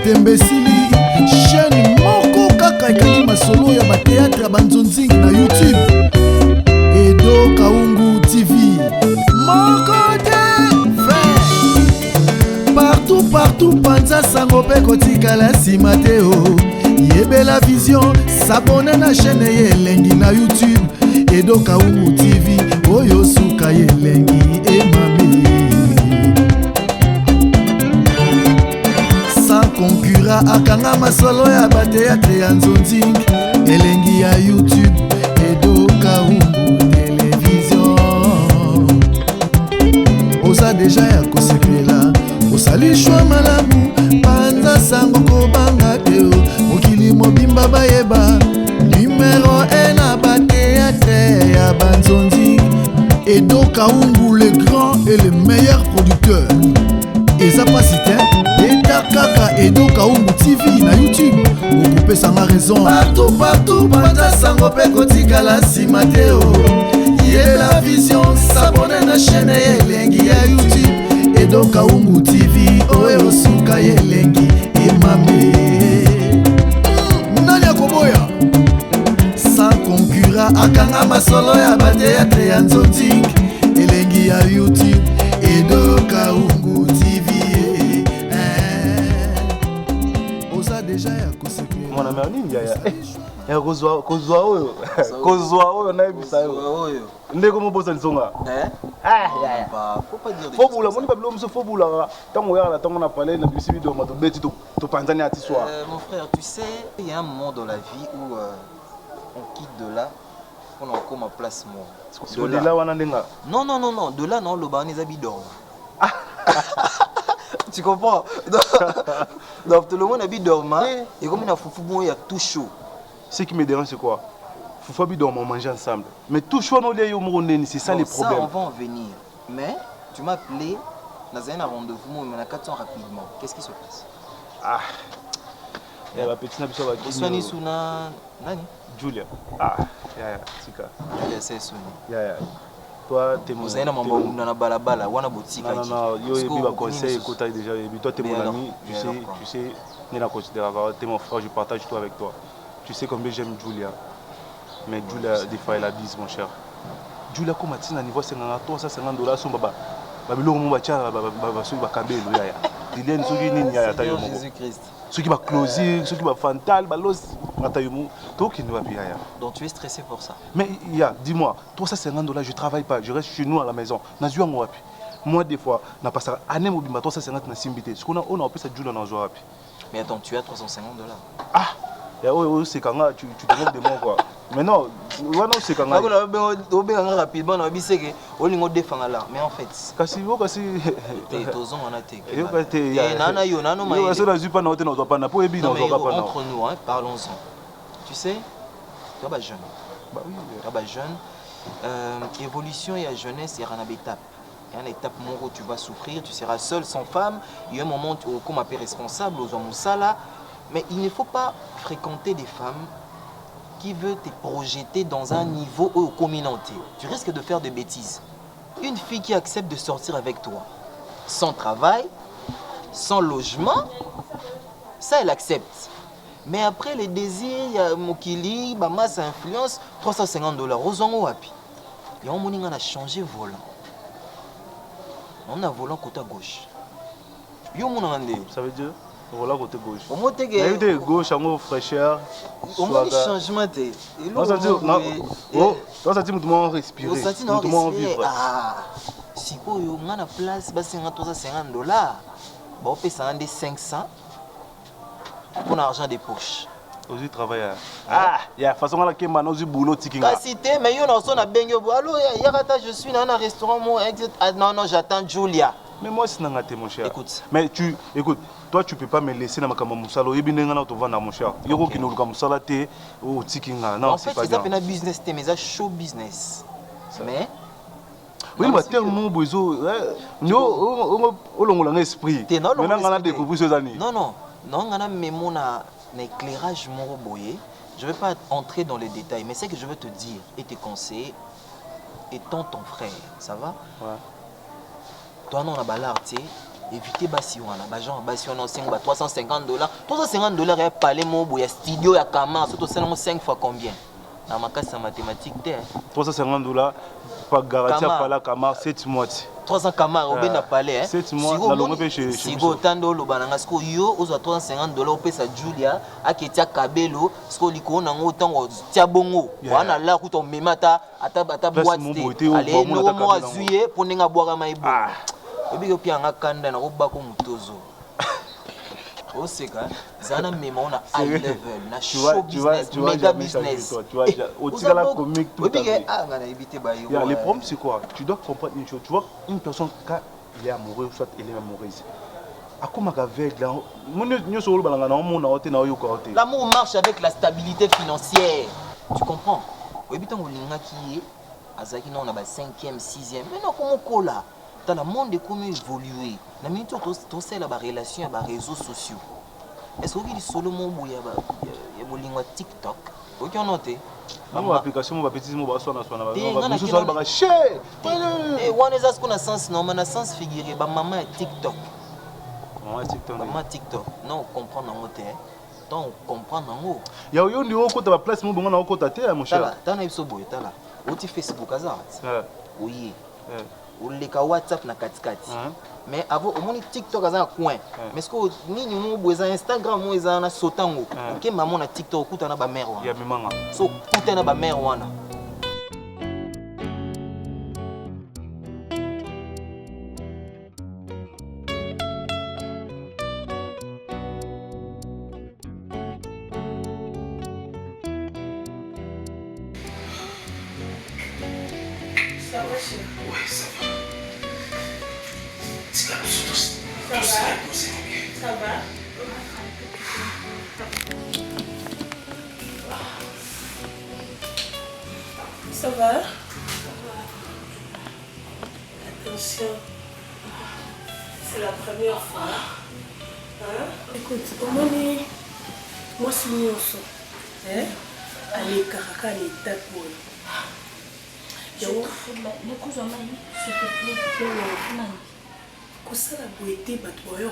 Tembesili chaîne moko kaka ekangi masolo ya bateatre ya banzonzingi na YouTube. Edo Kaungu TV moko te fin partout panza sango pe kotikala nsima te o. Yebela vision s'abonne na chaîne ye elengi na YouTube. Edo Kaungu TV oyo suka ye elengi emami sans concurrent akanga masolo ya bateatre ya nzonzingi elengi ya YouTube. Edo Kaungu télévision oza deja ya kosepela osalishwa malamu panza sango kobanga te mokili mobimba bayeba numéro 1 na bateatre ya banzonzingi. Edo Kaungu le grand et le meilleur producteur. Eza pasite eta kaka Edo Kaungu TV na YouTube okupe sanga raison partout panza sango pe kotikala nsima te o. Yela vision s'abonne na chaîne ye elengi ya YouTube. Edo Kaungu TV oyo suka ye elengi emame nani akoboya sans concurrent akanga masolo ya bateatre ya nzonzingi elengi ya YouTube. Edo Kaungu TV oza deja ya kosepela mwana mea nini ya kozwa oyo nayebisa yo ndeko mobosa lisonga fobula moni babilo moso fobula ntango oyaka na ntango na palais na bisi bidoma tobeti topanzani ati soir. Mon frère, tu sais, il y a un moment dans la vie où on quitte de là on a encore ma place moi. De là wana ndenga. Non, de là non, le bar les habits dorment. Tu comprends? Donc tout le monde habite dormant et comme il y a foufou bon, il y a tout chaud. Ce qui me dérange c'est quoi? Foufou habite dormant, on mange ensemble. Mais tout chaud non c'est ça les problèmes. Ça on va en venir. Mais tu m'as appelé dans un rendez-vous, mais on a 400 rapidement. Qu'est-ce qui se passe? Ah. Il y a la petite nabiso va qui. Soani Suna nani? Julia. Ah, ya tika. Julia c'est Souni. Ya. Toi t'es mon. Vous avez mambo na balabala, wana boutique. Non, yo et puis va conseil écoute déjà et puis toi t'es mon ami, tu sais, ni la considère t'es mon frère, je partage tout avec toi. Tu sais combien j'aime Julia. Mais Julia des fois elle abuse mon cher. Julia comme tu na niveau 50 toi ça $50 son baba. Babilo mo bacha ba so ba kabelo ya. Dilien so nini ya tayo mo. Jésus Christ. Ceux qui va closer, ceux qui va fantal, balos, matayumu, toi qui ne vas pas ailleurs. Donc tu es stressé pour ça. Mais il y a, dis-moi, toi ça $50, je travaille pas, je reste chez nous à la maison. Nazua wapi. Moi des fois, n'a pas ça, année mobile, toi ça $50 na simbité. Ce qu'on a, on a appelé ça Julia na wapi. Mais attends, tu as $350. Ah, et c'est quand tu te moques de moi quoi. Mais non, c'est quand même. On rapidement, on a dit que on est défend là, mais en fait. Kasi. T'es tozon on a été. Entre nous, hein, parlons-en. Tu sais, tu es jeune. Bah oui. Tu es jeune. Évolution et la jeunesse, il y a une étape. Il y a une étape où tu vas souffrir, tu seras seul, sans femme. Il y a un moment où tu es responsable aux hommes là. Mais il ne faut pas fréquenter des femmes qui veulent te projeter dans un niveau communautaire. Tu risques de faire des bêtises. Une fille qui accepte de sortir avec toi, sans travail, sans logement, ça elle accepte. Mais après les désirs, il y a Mokili, masse influence, $350. Rosongo wapi. Et on a changé volant. On a volant côté gauche. Ça veut dire voilà côté gauche. Au moins côté gauche, en fraîcheur. Au moins changement t'es. Non ça dit non. Oh, ça dit nous respirer. Nous vivre. Ah. Si quoi yo on a place ba $50. Ba on paye ça des 500 pour l'argent des poches. Aussi travailler. Ah, il y a façon là que maintenant du boulot tikinga. Cité mais yo na so na bengo. Allô, je suis dans un restaurant moi non, j'attends Julia. Mais moi c'est n'angaté mon cher. Écoute. Mais écoute, toi tu peux pas me laisser na makama musalo yebinenga na to vendre mon cher. Yoko ki no luka musala te o tikinga. Non, c'est pas bien. En fait, c'est un business mais ça show business. Mais oui, mais tellement besoin no o longola esprit. Maintenant on a découvert ces années. Non, on a même un éclairage moro boyé. Je ne vais pas entrer dans les détails, mais c'est que je veux te dire et te conseiller étant ton frère, ça va? Ouais. Toi, non, on a balarté, éviter basi wana ba genre basi wana on ba $350 $350 ya palais mobo ya studio ya Kamar surtout c'est 5 fois combien na makasi mathématique $350 pas garantie à la Kamar 7 mois 300 Kamar au ben palais 7 mois na longo pe chez Sigo tando lo bananga sko yo ozo $350 au pesa Julia aketia kabelo sko liko nango tango tia bongo wana la kuto memata ata boîte allez no mo azuye poninga boaka maibo obi pia ngakanda na robako mutozo oseka zana mema on a high level na show business méga business tu vois au tigala comique tout le problème c'est quoi tu dois comprendre une chose tu vois une personne quand il est amoureux soit elle est amoureuse akomaka avec là nyoso lo balanga na mona ote na yo ko ote l'amour marche avec la stabilité financière tu comprends obi tango linga ki azaki na on a ba 5e 6e mais non comment kola dans le monde est comme évolué na minute to c'est la relation ba réseaux sociaux est-ce que vous solo mon boya ba ya bolinga TikTok aucun noté ma application mo ba petit mo ba so na ba so so ba che et one is qu'on a sens non mais na sens figuré ba maman est TikTok maman TikTok non comprendre en moté donc comprendre en haut ya yo ndi okota ba place mo bonga na okota te mon cher tala biso boye tala oti Facebook azart oui oleka WhatsApp na katikati mais avant au moins TikTok aza coin mais ce que nini mo boza Instagram mo eza na sotango ke maman na TikTok kuta na ba mère wana ya mimanga so kuta na ba mère wana Ça va, chérie? Ouais, ça va. Ça va? Ça va? Attention. C'est la première fois. Hein? Écoute, comment est... Moi, c'est mon son. Hein? Allez, Karaka, l'état pour eux. Kosala boete bato bayo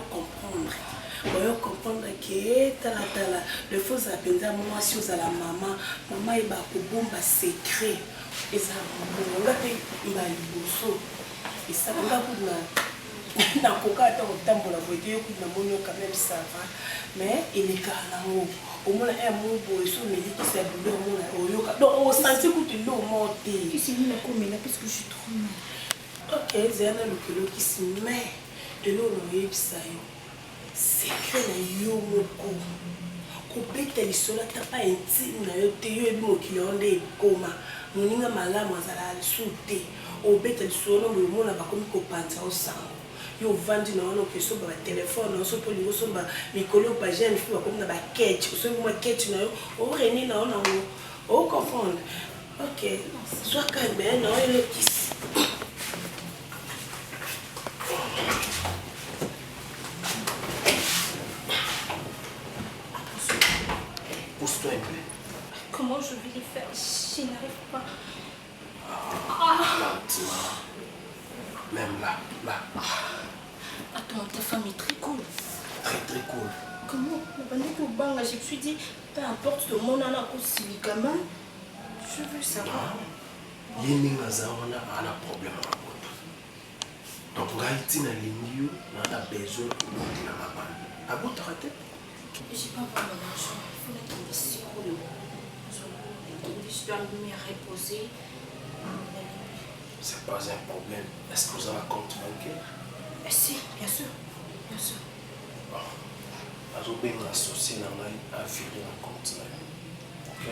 comprendre ke tala le faux apenza mwasi ozala mama eba kobomba secret eza bonga pe mba liboso esalanga kuna nakoka ata kotambola boete yo kuna moni quand même ça va mais elekaka nango omona mo boye so médikisa douleur omona oyoka donc osenti kutu lo mo te parce que je suis trop mal. Ok, zana lokelo kisi mais eloko oyebisa yo secret na yo moko kobeta lisolo ata pa intime na yo te yo ebi mokili yo nde ekoma moninga malamu azala lisu te obeta lisolo boye omona bakomi kopanza osango yo vandi na wana okesomba batelefone na osopo lingo somba mikolo pa jeune fille bakomi na baketch osombi mwa ketch na yo oreni na wana o confondre. Ok, sois calme, non, il est ici. Pousse-toi un peu. Comment je vais les faire? Je n'arrive pas. Lentement. Même là. Attends, ta femme est très cool. Très cool. Comment? Je me suis dit, peu importe le monde, on a aussi les gamins. Je veux savoir. Yéning Azawana a un problème à la botte. Donc, Gaïti n'a l'ingio, n'a pas besoin de monter dans ma bande. À bout de rater? J'ai pas vraiment d'argent. Il faut mettre des sirop. Je dois me reposer. C'est pas un problème. Est-ce que vous avez un compte bancaire? Si, bien sûr. Bon. Je vais m'associer à virer un compte. Ok?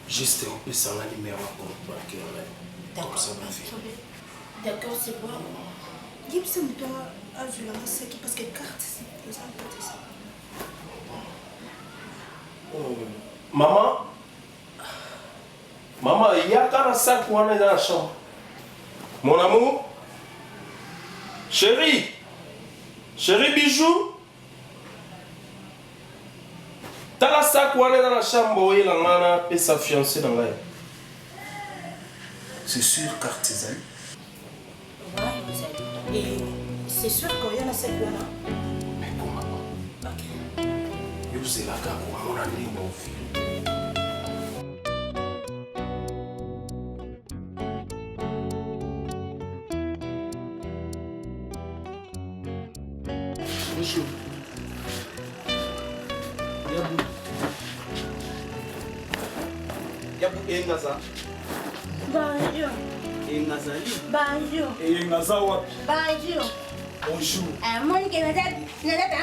Juste un peu sans la numéro à compte bancaire. Comme ça, ma fille. D'accord, c'est bon. Gibson doit ajouter la masse parce que carte, c'est ça. Maman, il y a 45 points dans la chambre. Mon amour? Chérie bijou? T'as la sac dans la chambre et la nana et sa fiancée dans l'air. C'est sûr, carte Et C'est sûr qu'il y en a cette là. Mais pour maman. Ok. Vous êtes là pour mon ami, mon fils. Bonjour. Yabu engaza. Bonjour. Engazali. Bonjour. Engaza wapi? Bonjour. Bonjour. Monique, nada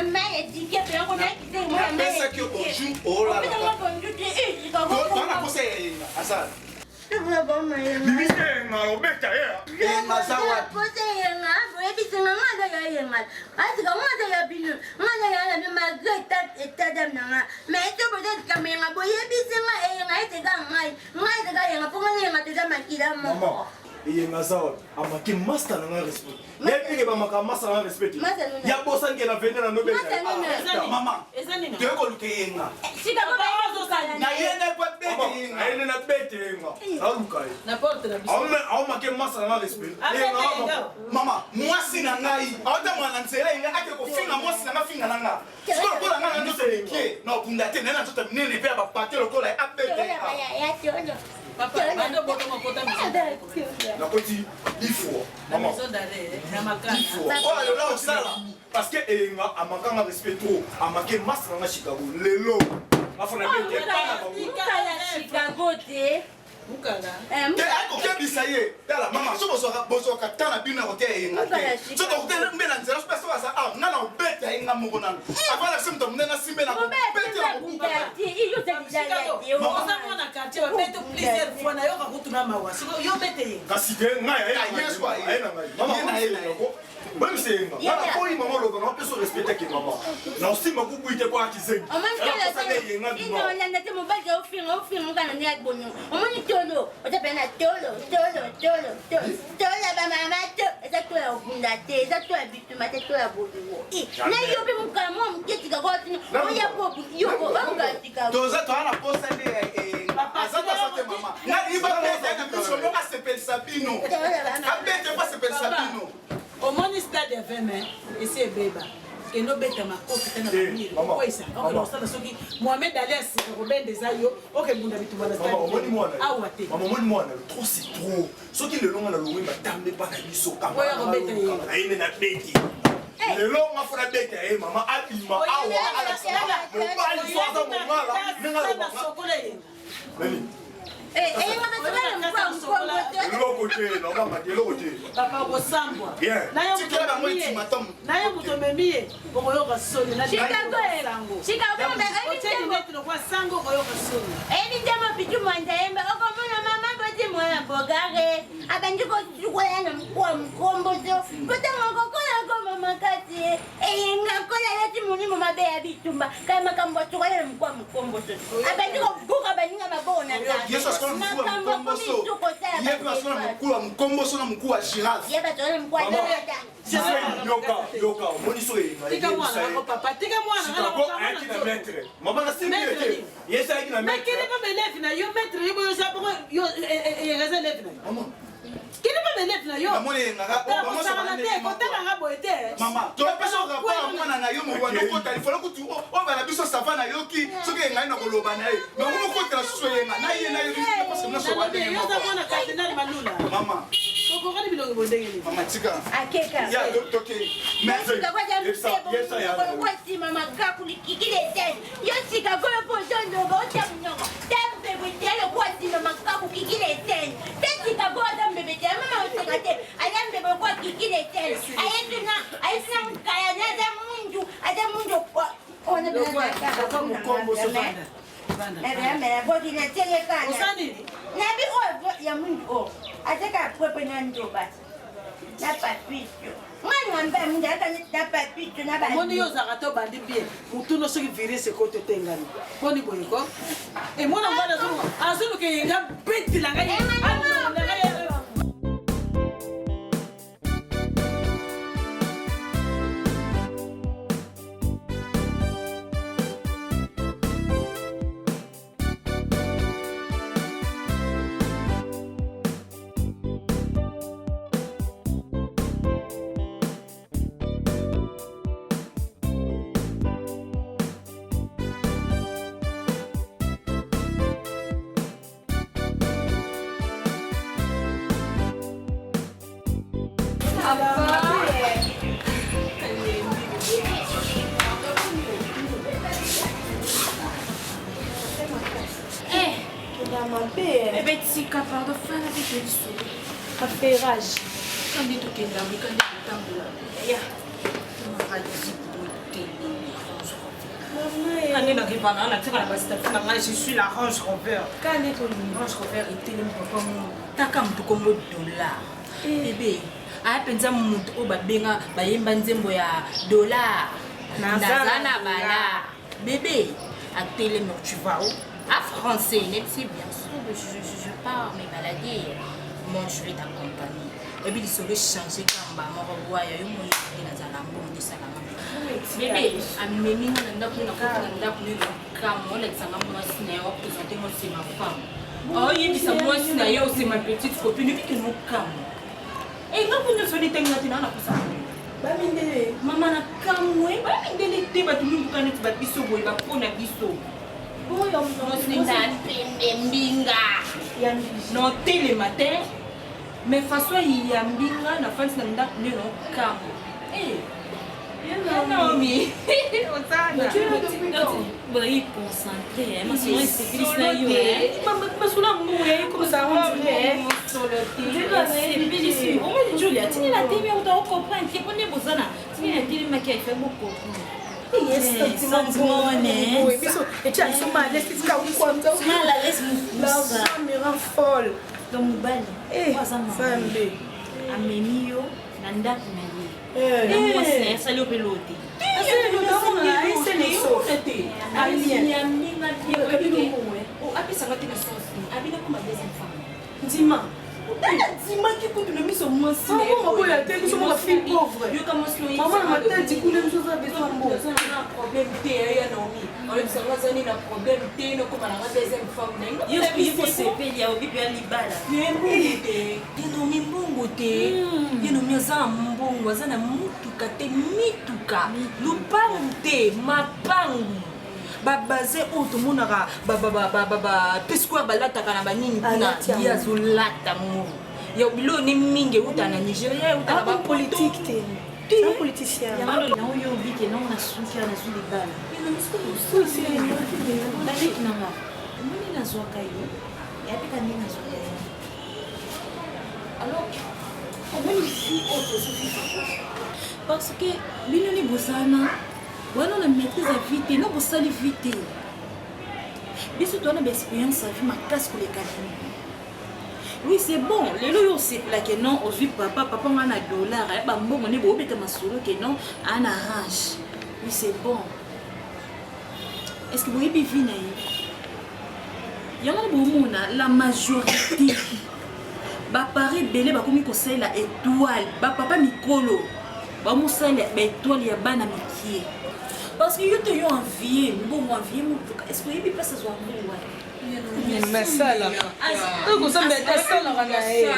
mais étiquette, eu vou dar que tem uma mais. Pensa que eu bonjour. Oh lá lá. Bonjour, tu es Dona você enga. Azar. Eu vou bom mais. Bibi enga obeka ya. Engaza wapi? Você é na, eu disse não nada é na. Mas como nada é binu, nada é na magata está da na. Mas tu pode caminhar, boy, disse na é te ganhar. Ngai te ganhar, por ngai ngai te da makira mo. Mama. Engaza wapi? Amaki master na respect. Nepike ba maka master na respect. Ya bosa ngela vende na nobel. Mama. Tu ko luke enga. Sika ko ba Na yene kwa bete enga. Na yene na bete enga. Aluka. Na porte na biso. Au make master na respect. Mama, mwasi na ngai. Auta mwana nzela enga ake ko finga mwasi na finga na nga. Siko ko la nga ndo seleke. Na bunda te na tota minene pe ba patelo ko la apete. Ya tolo. Papa, ando boto mokota miso. Na koti ifo. Na Mama. maison d'arrêt, na makana. Ifo. Oh le là osala. Parce que enga amaka respect trop. Amake master na Chicago. Lelo. Afona bete pa na bango. Chicago te. Mukala. Te ako kebisa ye. Tala mama so boso ka tana bina ko te enga te. So to te mbena nzela so pesa sa ah ngana obeta enga moko nanga. Afala simto mnena simbe na ko bete na ko. Oza mwana quartier bapete plusieurs fois na yo kakutuna mawa. Siko yo bete ye. Kasi ke ngaya ya yesu ba ye na ngai. Mama na ye na ko. Même si enga. Ngana ko mama lo ko peso respecter ke mama. Na osima ku buite ko akizengi. Toza to ana posa ne azata sate mama. Na iba bete na biso no ka sepel Sabino. Abete pas sepel Sabino. Au moins stade ya 20 mai esi ebeba. Kendo beta makofi tena mamiri. Koisa. Oke osala soki Mohamed Ali asika kobende za yo. Oke bunda bitu bana stade. Mama omoni mwana. Awa te. Mama omoni mwana trop c'est trop. Soki le longa na longa batambe pa na biso kama. Oya kobeta ye. Na ine na beti. Le longa fona beti e mama abima awa ala sala. Mo bali swaza mo ngala. Ninga Na sokola ye. Nani? Eloko te, no mama, eloko te. Papa kosambwa. Bien. Naye moto memie okoyoka soni na Chicago. kwa sango okoyoka soni. Eni ndemo pitu mwandaembe okomuna mama boti mwana bogare abandiko tukola na mkwa mkombozo kutanga kokola ko mama kati enga kola lati muni mama be abitumba kama kambo tukola na mkwa mkombozo abandiko buka baninga mabona Yesu askola mkuu wa mkombozo. Yesu askola mkuu wa mkombozo na mkuu wa giraffe. Yeba tole mkwa dada. Yoka, moni so yenga. Tika mwana ko papa, tika mwana na ko aki na maître. Mama na simbi ete. Yesu aki na maître. Mais kile pa belefi na yo maître yo sapo yo reza lefi na. Mama. Kile pa belefi na yo. Mama yenga. Mama sa na te ko tala ngabo ete. Mama, to pesa ko pa mwana na yo mo wana ko ta ifolo ko tu o bana biso savana yoki soki yenga na koloba na ye. Mais mo ko tela so yenga na ye na yo parce que na so wana yo sa mwana cardinal Malula. Mama. Koko kali bilongo bondengeli. Mama tika. Akeka. Ya toke. Merci kwa jamu sebo. Kwa si mama kakuli kikile tena. Yo sika kwa potondo bocha mnyoko. Tambe bwitele kwa si mama kakuli kikile tena. Sika kwa tambe bwitele mama usikate. Ayambe kwa kikile tena. Ayetuna mkaya na ada mundu kwa. Ona bwana kama mkombo sofanda. Ebe bodi na tele kana. Usani? Nabi o ya mundu. Ataka kwepe na ndo basi. Na papito. Mwana wamba munda hata na papito na basi. Moni yo zakato bandi bien. Mutuno soki vire se kote tengani. Moni boyeko. E mwana ngwana zuru. Azulu ke yenga beti langa. Eh bien, si capable de faire avec les sous. Affairage. Quand il te quitte, quand il te tambour. Ya. On va dire je suis la Range Rover. Quand est ton Range Rover était le papa taka mtu kombo dollar. Bébé, a penza mtu o babenga bayemba nzembo ya dollar. Nazana bala. Bébé, à télé tu vas où? À français, c'est bien sûr, je pars mes maladies. Moi, je vais t'accompagner. Et puis, il serait changé quand maman revoit, il y a eu mon idée dans un amour de Salama. Bébé, à Mémé, on a pris c'est ma femme. Oh, il dit ça, moi, c'est ma petite copine, puis que nous calme. Et non, vous ne soyez pas maintenant, pour ça. Maman, na kamwe, ba mindele te ba tulu kana te ba biso boy ba pona biso. Boy, on se mbinga. Non, télé matin. Mais façon il y a mbinga na fans na nda ne no kam. Eh. Non, mais on ça. Tu vas y concentrer, mais c'est Christ na yo. Mais sous la mouille comme ça on dirait. C'est on dit Julia, tu n'es la télé on doit comprendre que on est bozana. Tu n'es la télé mais qui fait beaucoup. Sentiment né. Oui, et tu as son mal, laisse ça ou quoi ça. La laisse-moi. La femme me rend folle. Donc bal. Eh, Sambe. Amenio nanda kunaye. Eh, moi c'est ça le pelote. C'est le nom c'est les sautés. Alien minga qui oh apisa ngati na sauce. Abina kuma deuxième femme. Ndima. Ndima qui compte le mise au moins si. Maman ko la tête sur ma fille pauvre. Yo commence le. Maman ma tête dit coule chose avec son bon. Ça na problème té ya nomi. On le savoir ça ni na problème té no kuma na deuxième femme na. Yo il faut se payer au bibi ya libala. Ni mbongo té. Yeno mioza mbongo za na mutuka té mituka. Lupangu té mapangu. Babaze otomonaka pesquare balataka na banini kuna ya zolata mo ya bilo ni mingi utana Nigeria utana ba politique te un politicien na oyo bike na na suka na zuli bala ina musko c'est na nanga moni na zoka yo ya pika ni na zoka yo alors comment ici autre suffit parce que bino ni bosana voilà on a maîtrise la vie non pour ça les vite mais surtout on a l'expérience à vie ma casse pour les calculs oui c'est bon les loyaux c'est là que non au vu papa on a dollar et bah bon on est beau bête ma solo que non on arrange oui c'est bon est-ce que vous avez vu naï il y a un bon la majorité bah pareil belé bah comme il conseille la étoile bah papa Mikolo bah mon salaire bah étoile il y a bana mikié. Parce que yo te yo envié, bon envié est-ce que il passe à mais ça là. Donc ça met ça là na e.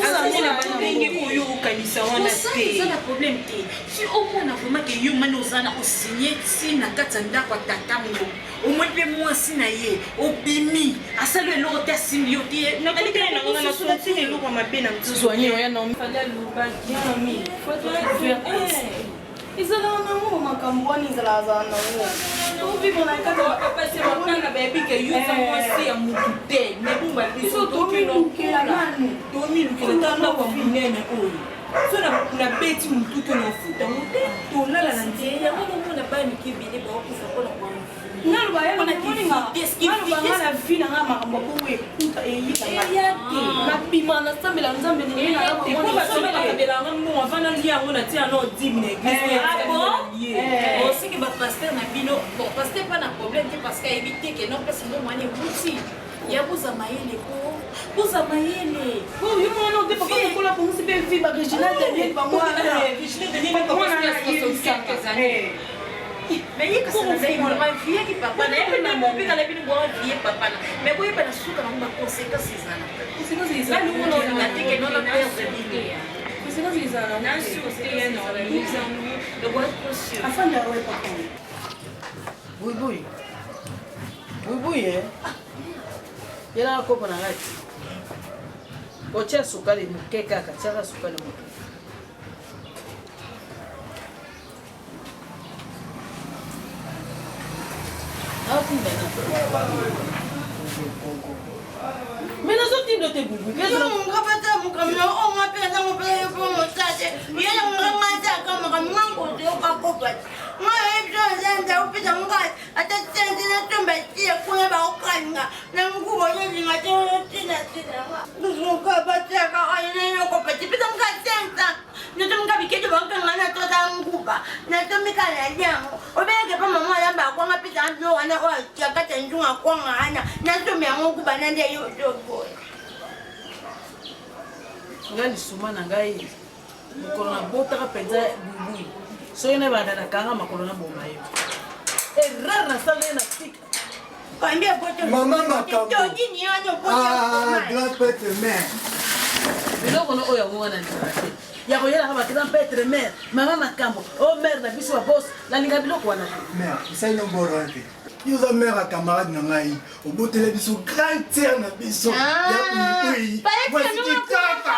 Ça na bandengi ko yo kanisa wana te. Ça le problème te. Si au moins vraiment que yo manozana o signer si na katanda kwa tatango. Au moins pe moi si na ye, obimi, asalo lo te simio te. Na ko te na ngana so ti ne lo kwa mabena mtsoanyi yo ya no. Fallait luba ya mi. Faut faire ils ont un amour ma cambone ils la zana on vit mon acte papa c'est mon temps baby que you moi c'est à mututé mais bon ba ils sont tout non que la manu domi que le temps na ko binene oyo so na beti mutu que na futa muté to la la ndie ya ngo na ba mi kibile ba ko fa ko na kwa nalo ba ya na kininga qu'est-ce qui fait la vie na makambo ko we kuta e yita na bima na sambela nzambe ni na ko ba so na kabela ngo avana lia ngo na tia no 10 minutes aussi que votre pasteur n'a bino bon pasteur pas de problème parce qu'à éviter que non parce que moi on est aussi il y a vous amaïle vous amaïle oh yo non de papa ko la pour nous c'est vie ba Regina de pas moi Regina de même pas quelques années mais il faut on va vie qui papa na mon père la bino boire vie papa mais vous pas la souka na conséquences ça conséquences ça nous on a dit que non la père de vie c'est quoi ça là le bois précieux afin de ouais papa oui yala ko na ngati ocha sukali mkeka kachaka sukali mkeka Mais nous sommes de tes boubous. Qu'est-ce que on va faire mon camion? On va faire ça, on va faire pour mon stage. Il y a un grand ça comme un côté au capot. Moi, je vais au petit en bas. À ta tête, je tombe ici, à quoi va au crâne. N'a pas voulu dire à nous sommes pas battus à carrément au compétit. Puis on va faire nous sommes capiqués de banque, on a tout un groupe. Nous sommes canadiens. Au bien que maman a pas quoi, puis on a qui a pas un jour à quoi, nous sommes un groupe à l'année. ngai suma na ngai mokolo na botaka mpenza bubu soki na bandana kanga makolo na boma yo erreur nasala ye na tika Maman makambo. Grand pète mère. biloko no oyo yango wana ndima te ya koyelaka bato grand pètre mère mama makambo o mère na biso babos nalinga biloko wana Mère, osali no mboro te. Yoza mère à camarade na ngai. Obotela biso grand terre na biso. Ya oui. Voici qui kaka.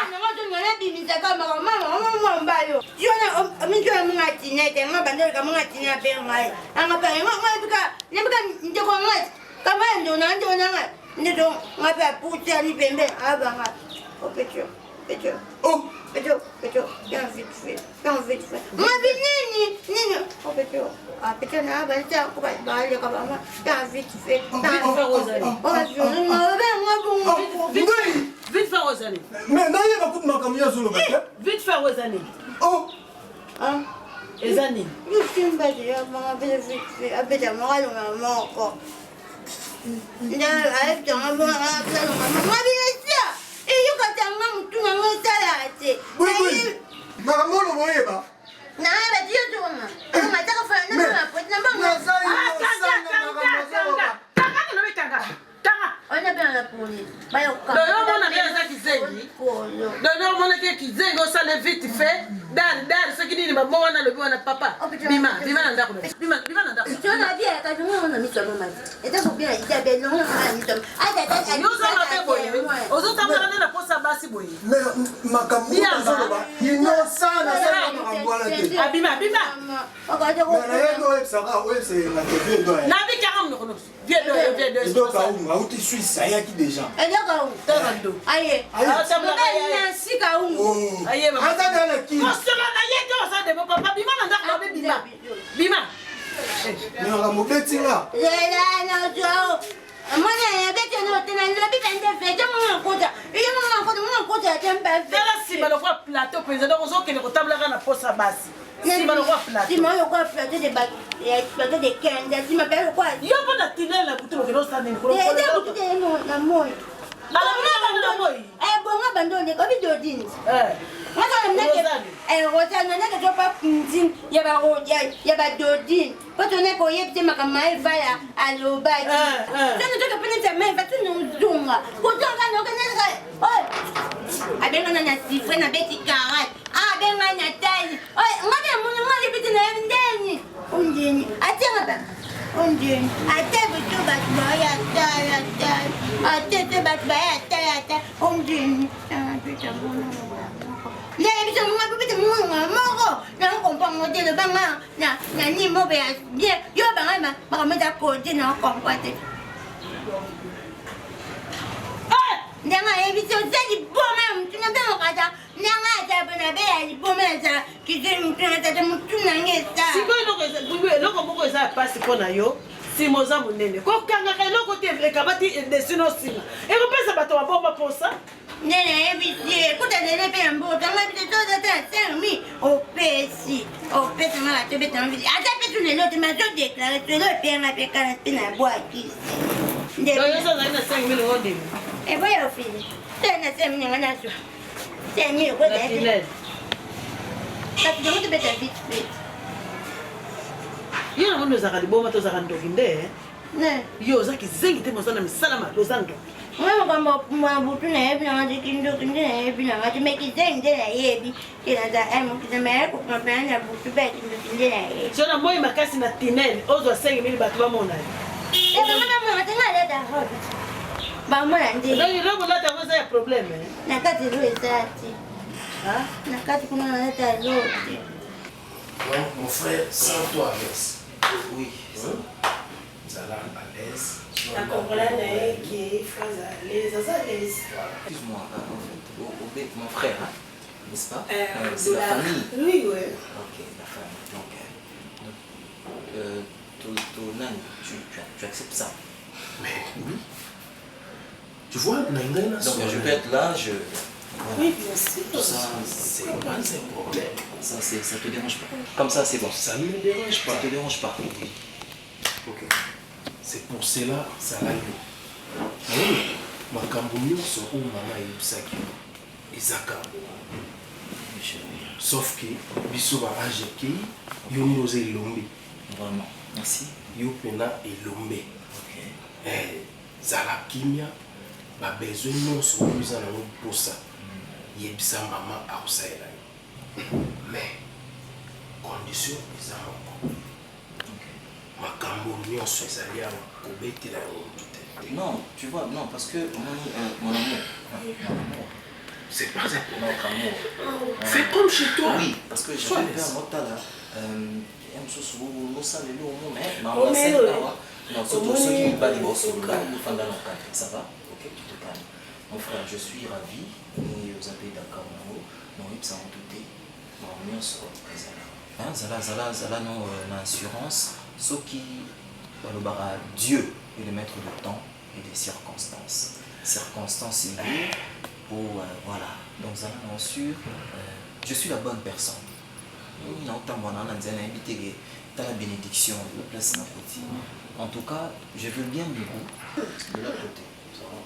Oh, Pétio, viens vite fait. Moi, Nini. Oh, Pétio. Ah, Pétio, n'a pas été à couper de balle, viens vite fait. Vite faire aux années. Mais non, il y a beaucoup de makamia sur le bateau. Vite faire aux années. Oh. Hein? Les années. Je suis une bête, je vais vite fait. Avec la morale, on m'a encore. Non, avec la morale, on m'a et you got a man to my salad. Oui. Maman, le voyez pas. Non, mais Dieu, tu m'as dit que je on a bien la police. D'ailleurs, mon équipe qui dit que ça le vite fait, dans ce qui dit que maman a le bon papa. Bima, nanda. Tu as bien quand on a mis sur le mat. Et t'as bien, il a bien long. Aux autres, on a la poste à Bassi Boy. Mais makamia sur le bateau. Il n'y a ça, la Bima. Mais ça va, oui, c'est la TV. Nabi 40 viens de. Donc, tu suis ça, il y a qui déjà? Elle est là où? Aïe. Ça me donne un sika où? Aïe, maman. Attends, qui? On se l'a d'ailleurs que ça de mon papa. Bima, nanda, Bima. Mais on a mon petit là. Moi, il y a des gens qui ont été fait. Si le roi plateau, président, on sent que le table à la poste à basse. Si le roi plateau. Si le roi plateau des plateaux de Kenda, si ma belle quoi? Il y a pas d'attirer la bouteille de l'ostan. Il y a des bouteilles de moi. Alors, on a abandonné. Bon, on a abandonné. Comme il dit. Moi, je me dis que Rosanne n'a pas Pindine, il y a pas Dodine. Quand on est coyé, c'est ma camarade à l'Obaï. Je ne sais pas si tu m'as fait une zoom. Pourtant, on a oh, ah ben on a si frère na beti karat. Ah ben on a taille. Oh, on a mon beti na ndeni. Ondeni. Atira ba. Ondeni. Atebe to ba ya ta. Atebe ba ya ta. Ondeni. Ah, putain bon. Là, ils sont moi petit moro. Là, on comprend modèle le banga. Na ni mo be bien. Yo banga ma mettre à côté na comprendre. Nanga éviter aussi du bon même. Tu n'as pas mon cas. Nanga ta bonne belle du bon même ça. Qui dit nous tu n'as mon tout n'angé ça. Si quoi le comment ça passe pour na yo. Si moza munene. Ko kanga le côté le kabati desino sina. Et vous pensez pas toi bomba pour ça? Nene éviter. Quand elle est bien beau, dans ma vie de tout ça 5000 au PC. Au PC ma tu bête en vie. À ça peut les autres ma je déclare tu le bien ma pécane na boîte ici. Donc ça ça 5000 euros de. Et voilà, fille. C'est un assez mignon, on a ça. C'est mieux, quoi, d'ailleurs. Ça te demande de mettre vite fait. Il y a un monde qui a dit bon, tu as un document. Non. Yo, ça qui zèle, tu m'as dit salama, lozando. Moi, moi, beaucoup n'a pas dit qu'il ne doit pas mais qui zèle, il a dit qu'il a un qui ne m'a pas compris, il a beaucoup bête, il a dit. Si on a moi, ma casse na tinel, on doit 5000 bahts à mon âge. Et comment on a dit là d'accord? Bah moi on dit. Non, il là tu as un problème. Na kati lo ezati. Hein? Na kati kuna na ta lo. Donc mon frère, sans toi Alex. Oui. Zala à l'aise. Excuse-moi, en fait, mon frère, hein, n'est-ce pas? C'est la famille. Oui, oui. Ok, la famille. Donc, tu acceptes ça? Mais oui. Tu vois, donc je peux être là, je... Voilà. Oui, bien sûr. Tout ça, c'est pas un problème. ça te dérange pas? Comme ça, c'est bon. Ça ne me dérange pas. Ça te dérange pas? Ok. C'est pour cela, ça l'a eu. Oui, makambo nyonso oyo mama ayebisaki ezaka. Sauf que biso ba age ekei yo nini oza elombe. Vraiment, merci. Yo pena elombe. Ok. Zala kimia babesoin nyonso oyo eza nango mposa yebisa mama akosalela yo. Mais condition eza moko. Makambo nyonso ezali awa kobetela yango motu te. Non, tu vois, non, parce que mon amour, c'est pas un problème. notre amour. Fais comme chez toi. Oui, parce que j'avais peur notre là. Une chose où nous sommes les mots, mais ma Oh, mais maman oui. non, surtout ceux qui ne pas les boss, nous faisons dans notre cadre. Ça va? Ok, tu te calmes. Mon frère, je suis ravi. Nous avons d'accord, nous avons tout été. Nous avons Zala, non, l'assurance. Ceux qui, Dieu est le maître du temps et des circonstances. Circonstances liées pour, voilà. Donc, Zala, non, sûr, je suis la bonne personne. La bénédiction, la place dans côté. En tout cas, je veux bien du goût de l'autre côté. Ça va?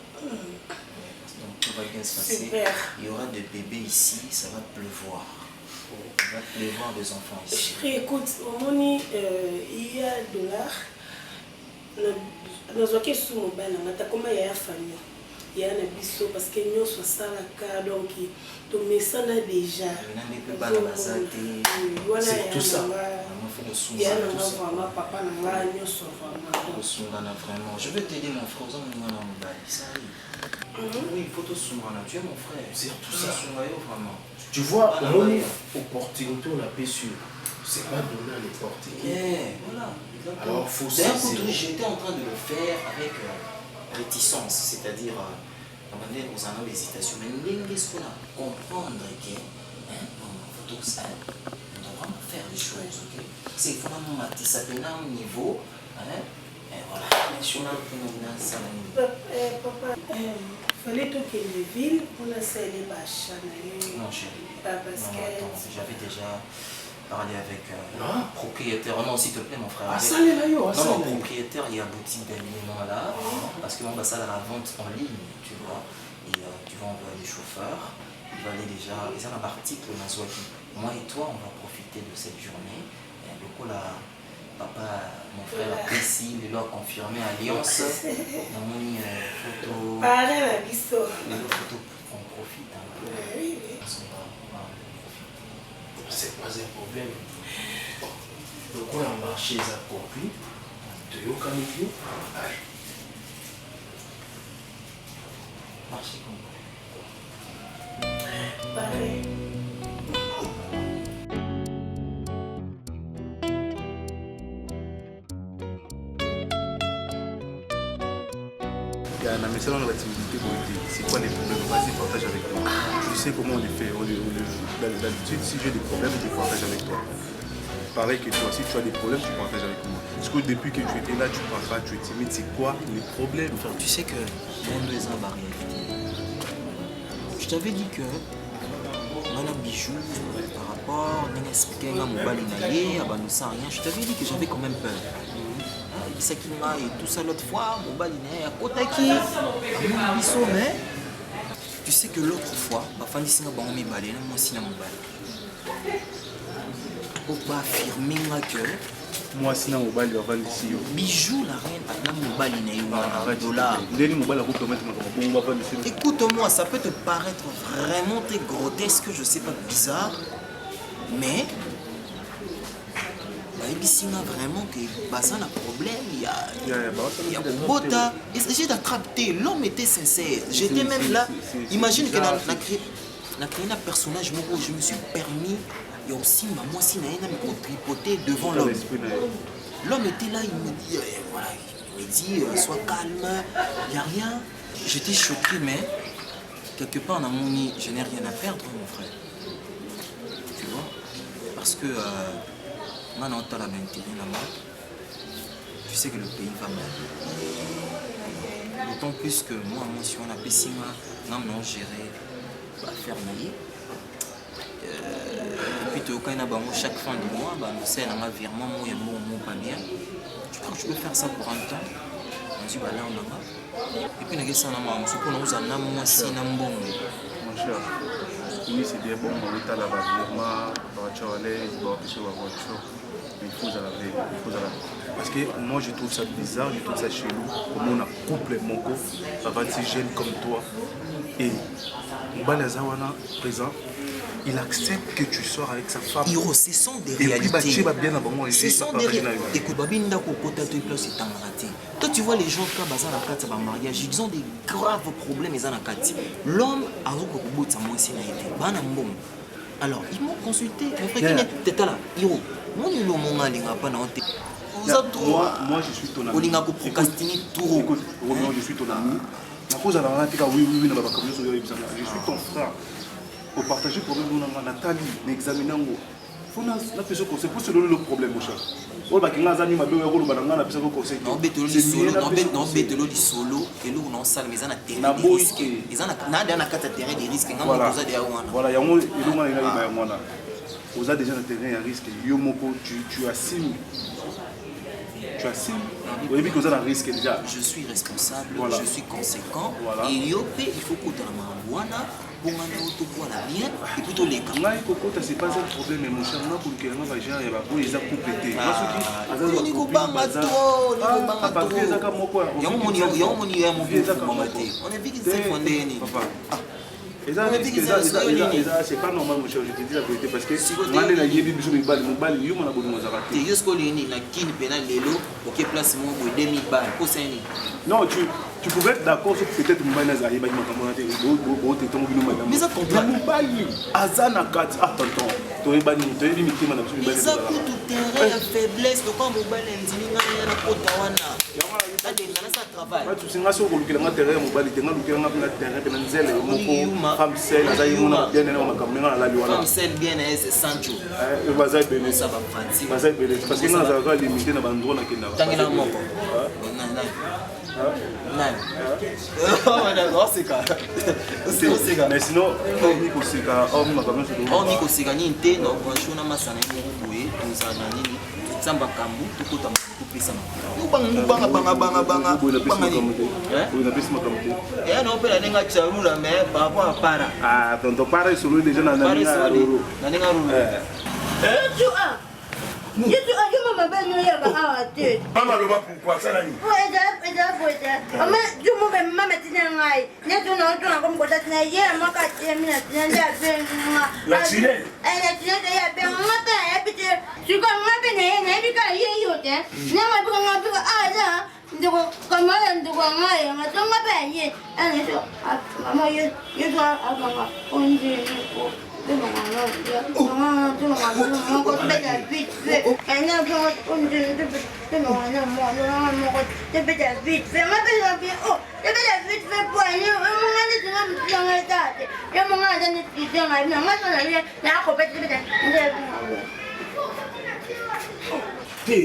Donc tout va bien se passer. Super. Il y aura des bébés ici, ça va pleuvoir. Il va pleuvoir des enfants ici. Chérie, écoute, au moment il y a $, dans un cas sous mon bain, comment il y a famille. Il y a un biseau parce que nous sommes ça la cas donc tout mais ça là déjà. C'est tout ça. Il y a un vraiment papa n'a nous sommes vraiment. Je vais t'aider mon frère. Oui, il faut te soumettre. Tu es mon frère. C'est tout ça. Vraiment. Tu vois, mon opportunité on a pas sûr. C'est pas donné à n'importe qui. Voilà. Alors il faut D'ailleurs, saisir. j'étais en train de le faire avec réticence, c'est-à-dire on est aux années d'hésitation. Mais nous devons comprendre que on doit faire des choses. C'est vraiment ça peut un niveau. Et voilà. Papa, fallait que les villes pour la scène les bâches. Non, chérie. Parce que j'avais déjà parlé avec le propriétaire. Non, s'il te plaît, mon frère. Non, propriétaire, il y a boutique d'éléments là. Parce que on va ça à la vente en ligne, tu vois. Et tu vas envoyer des chauffeurs. Il va aller déjà. Ils ont un article dans Zouaki. Moi et toi, on va profiter de cette journée. Et le coup là, papa, mon frère ici, il a confirmé alliance. Dans mon photo. pareil la biseau. Les photos, on profite. Oui. C'est pas un problème. Donc on a marché ça compris. De Yokamiki. Marché compris. Pareil. La mission de l'activité, c'est quoi les problèmes? Vas-y, partage avec moi. Je sais comment on les fait. D'habitude, si j'ai des problèmes, je partage avec toi. Pareil que toi, si tu as des problèmes, tu partages avec moi. Parce que depuis que tu étais là, tu ne parles pas, tu es timide, c'est quoi les problèmes? Enfin, tu sais que même les barrières. Je t'avais dit que on a bijou par rapport à expliquer à mon balinaïe, à Banoussa, rien. Je t'avais dit que j'avais quand même peur. C'est qui m'a et tout ça l'autre fois, mon balinaïe à Kotaki, à Bisso, mais tu sais que l'autre fois, ma femme dit que moi aussi na mon balinaïe. Pour pas affirmer que moi si na mobile va vendre ici. Bijou la reine à mon balinaïe ou $. Écoute-moi, ça peut te paraître vraiment très grotesque, je sais pas, bizarre, mais il y a vraiment que ça a un problème, il y a Bota. J'ai d'attraper, l'homme était sincère. J'étais même là. Imagine que dans un personnage, je me suis permis, il y a aussi moi, si je me tripoter devant l'homme. L'homme était là, il me dit, voilà. m'aurait dit, sois calme, il n'y a rien. J'étais choqué, mais quelque part, dans mon nid, je n'ai rien à perdre, mon frère. Tu vois? Parce que, maintenant, tu as l'intérêt là-bas. Tu sais que le pays va mal. D'autant plus que moi, si on a passé non, gérer, faire naïe. Et puis, chaque fin de mois, nous c'est un virement, pas bien. Tu crois que je peux faire ça pour un temps? On dit, là, on a. Et puis, on a dit, mon cher, oui, c'est bien bon, on est à la voiture, il faut la laver. Parce que moi je trouve ça bizarre, je trouve ça chelou. Comme on a couple mon co, avant si jeune comme toi. Et Mbalazawana présent, il accepte que tu sors avec sa femme. Hiro, ce sont des réalités. Ce sont des réalités. Écoute, toi tu vois les gens qui ont un mariage, ils ont des graves problèmes. L'homme a alors, ils m'ont consulté. Mon frère, qui était là? Hiro, moi je suis ton ami. Écoute, je suis ton ami. Je suis ton frère. Pour partager le problème, nous avons Nathalie, l'examiner. C'est pour se donner le problème, mon cher. Non, voilà, vous avez déjà un terrain à risque. Tu assumes. Tu assumes. Vous avez vu que vous avez un risque déjà. Je suis responsable, voilà. Je suis conséquent. Voilà. Et il faut que tu aies pour la bien et plutôt les cas. C'est pas un problème, mais mon cher, pour que les gens ils ont coupé. C'est pas normal, mon cher, je te dis la vérité parce que non, tu pouvais être d'accord sur peut-être mais ça comprend. mais sinon, Maman, le va pourquoi ça la nuit? La chilène?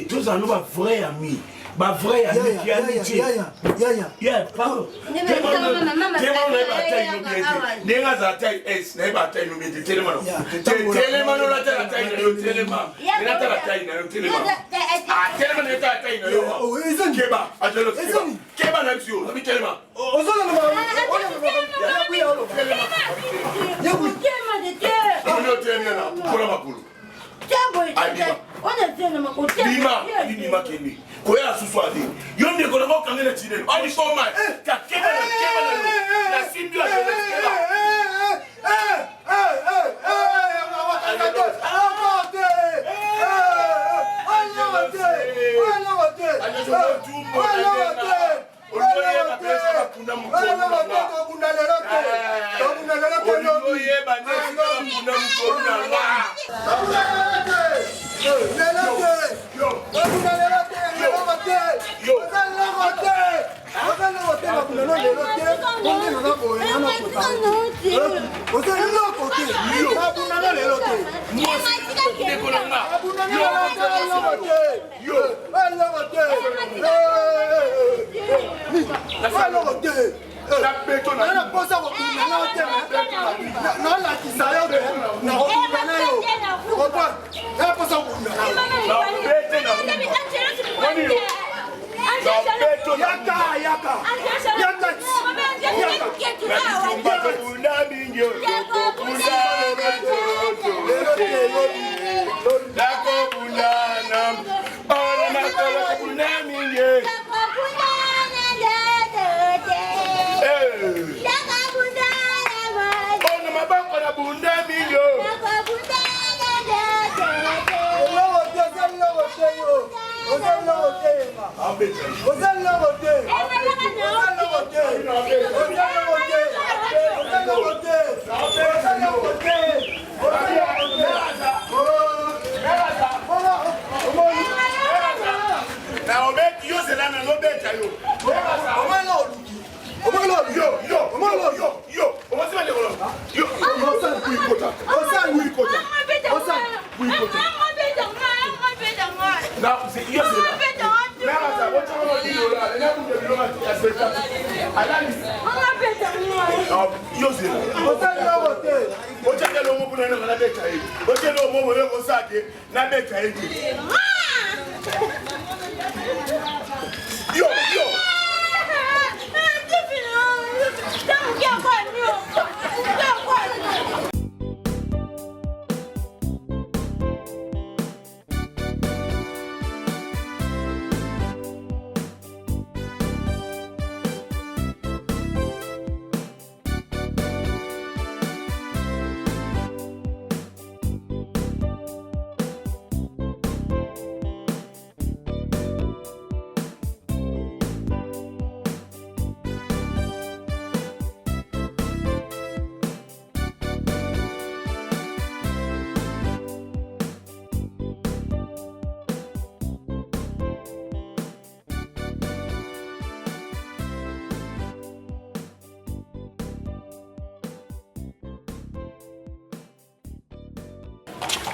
Tous en nous un vrai ami. Ma vraie amitié. Pardon. Yo.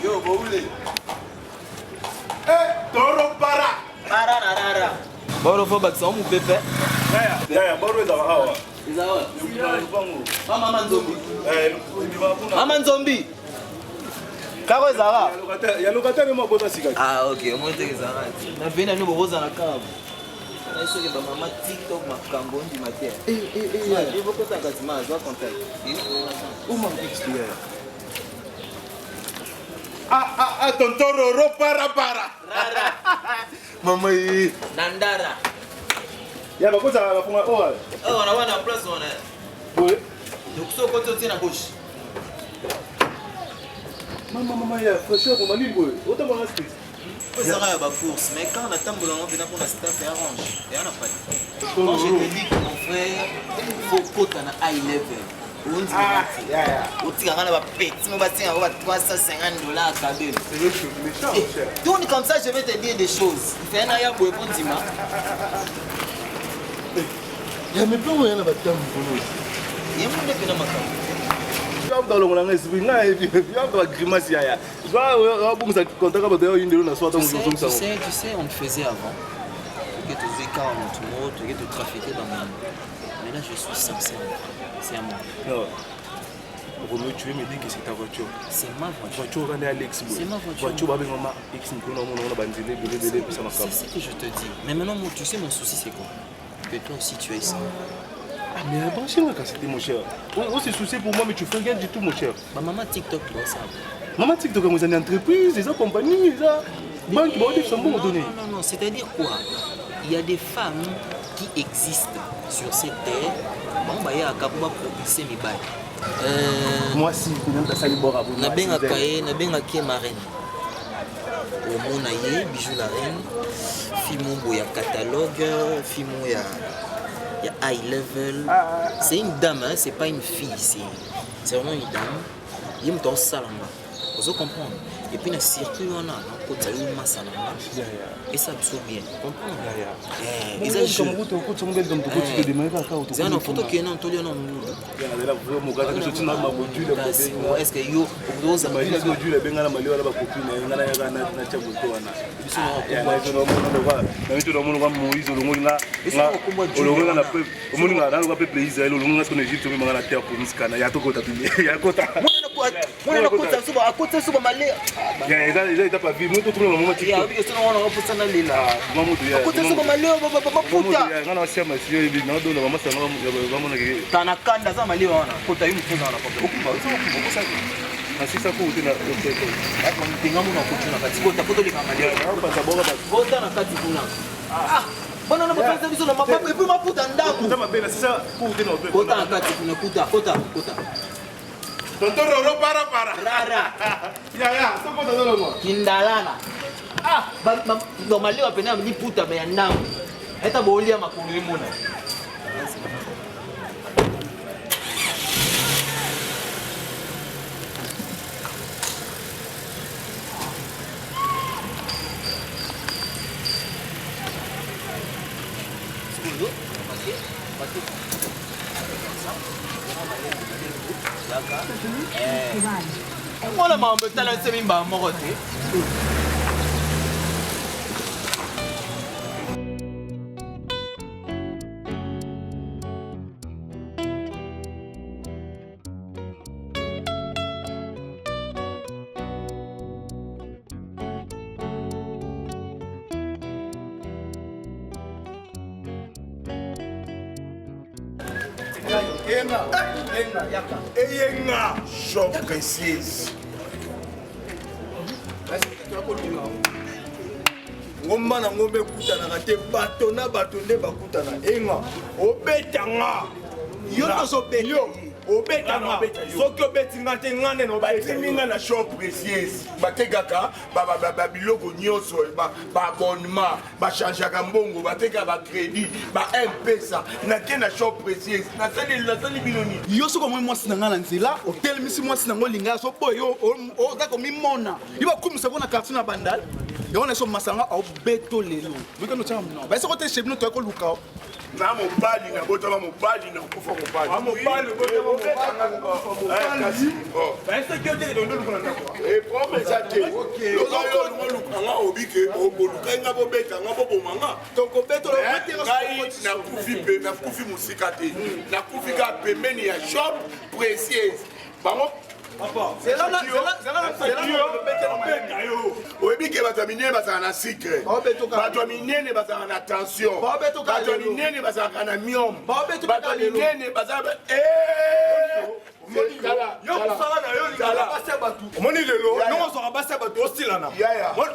Yo, Boule. Toro para. Para. Boro fo baksa mu pepe. Ya, boro za hawa. Izawa. Mama Nzombi. Mama Nzombi. Kako Zara. Ya locataire mo bota sika. Ah, OK, mo te Zara. Na vena no boza na kabo. Na iso ke ba mama TikTok makambo ndi matia. Je veux que ça gatima, je contact. Où mon fixe tu es? Tonton Roro para. Mama yi. Nandara. Ya bakoza bafunga oa. Oh, na wana place on est. Oui. Donc so koto tina gauche. Maman ya fraîcheur pour mali boy. Autant mon aspect. Ça va ba course, mais quand on attend boulot on vient pour la staff et arrange. Et on a pas. Quand je te dis que mon frère faut kota na high level. On tire dans la petit, on va tirer $350 à cabine. Tourne comme ça, je vais te dire des choses. Fais un aïe pour répondre, dis-moi. Il y a mes plans où il y en a pas de temps pour nous. Il y a mon dépôt dans ma carte. Je vais dans le monde, je vais dans la grimace. Je vais contact avec une soirée. Tu sais, on le faisait avant. Tu faisais 40 mots, tu te trafiquais dans mon. Mais là, je suis sincère. C'est à moi. Non. Roméo, tu veux me dire que c'est ta voiture? C'est ma voiture. Voiture, on est Alex. C'est ma voiture. Voiture, avec maman, X, c'est ce que je te dis. Mais maintenant, tu sais, mon souci, c'est quoi? Que toi aussi, tu es ça. Ah, mais branche moi quand c'était mon cher. On s'est soucié pour moi, mais tu fais rien du tout, mon cher. Ma maman TikTok, toi, ça. Maman TikTok, vous avez une entreprise, des compagnies, des banques, des sont bons donner. Non, c'est-à-dire quoi? Il y a des femmes qui existent sur cette terre. Bon, bah, il y a un capable de propulser mes bails. Moi, si, je suis un peu na benga qui ma reine. Au mon aïe, bijou la reine. Fimo ya catalogue, fimo ya high level. C'est une dame, hein, c'est pas une fille, c'est vraiment une dame. Il me donne ça là. Vous comprendre. Et puis, le circuit, on a un masse et ça me sauve bien. Comprends? Et ça, je c'est une photo qui est non, tout le monde. Est-ce que yo, vous avez vu Kindalana. Normalement, on dit puta, mais un homme. Et à Bolia, ma commune. Voilà, ma talent, c'est même pas mon Eyenga shop précise. Ngomba na ngombe kutana te bato na bato nde bakutana enga obetanga yo tozo beyo obetanga soki obetinga te ngane no baetinga na shop précise batekaka ba biloko nyonso ba abonnement ba changeaka mbongo bateka ba crédit ba M-Pesa na ke na shop précise na sali biloni yo soko mwasi na ngana nzela otelemisi mwasi na ngolinga so boyo ozako mimona iba kumisa kona quartier na bandal yo na so masanga au beto lelo bika no tshama no ba se ko te shebino to ko luka na mobali na botama mobali na kufa mobali mobali botama mobali ba se que te dondo luka e promesa te yo zo luka obike oboluka nga bobeta nga bobomanga to ko beto na kufi pe na kufi musika te na kufi ka pembeni ya shop précise bango c'est là obike bato minene bazala na secret bato minene bazala na tension bato minene bazalaka na miome bato minene bazala omoni lelo nongozoka basi ya bato osilana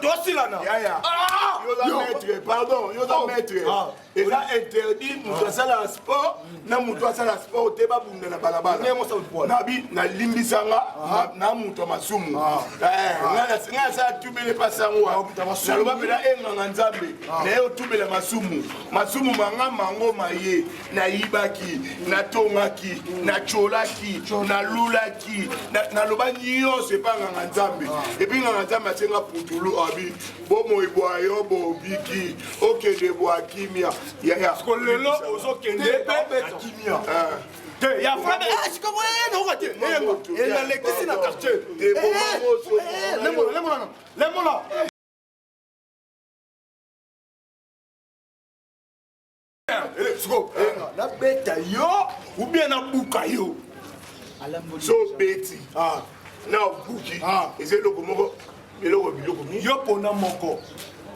tosilana yoza maître pardon yoza maître eza interdit moto asala sport na moto asala sport te babunda na balabala nabi nalimbisanga na moto ya masumu ngai asala tubele pasi yango naloba mpena enganga nzambe naye otubela masumu manga mango maye nayibaki natongaki natsolaki nalulaki naloba nyonso epa nganga nzambe epi nganga nzambe asenga putulu abi bomoi bwa yo bobiki okende bwa kimia siko lelo ozokende pe na kimia te ya frabe siko bwena okate enga lekisi na quartier lemona siko na beta yo ou bien na buka yo so beti na obuki eza eloko moko biloko yo mpona moko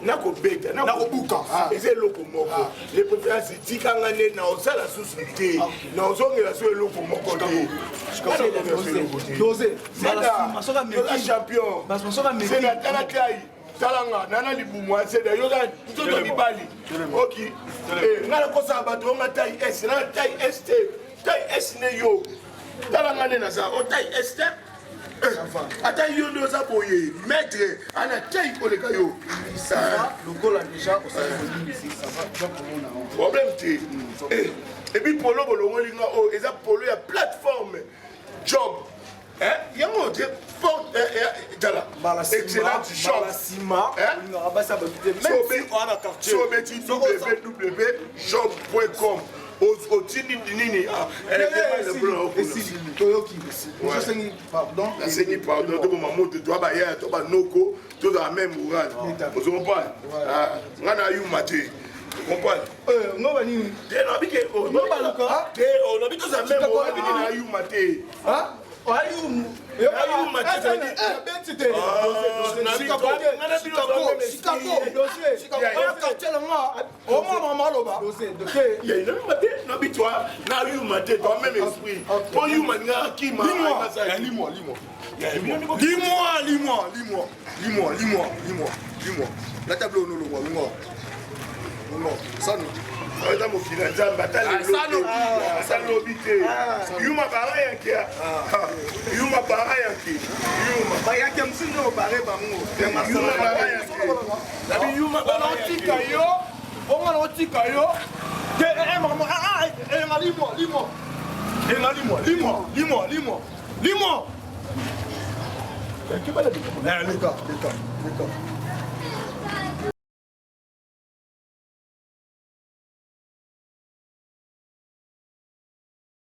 nakobeta nakobuka eza eloko moko le préférence etikanga nde na osala susu te na ozongela so eloko moko te champion tala tai talanga nana libumu aseda yoza toto mibali oki nga nakosala bato onga tai s na tai s te tai s ne yo talanga nde naza otai s te ata yo nde oza boye maître ana tai koleka yo problème te epi polo bolongolinga oyo eza polo ya plateforme job yango excellent shop www.shop.com otindi nini nasengi pardon toboma moto toa bayaya to banoko tozala même moral ozokompane nga na yuma te comprendre olobi tozala même moral na yuma te la table au nom Oza mokila nzamba atalobi te yuma bara yake yuma bara yake yuma bayake msindo bare bango yuma bara yake nabi yuma bara otika yo onga otika yo te mama limo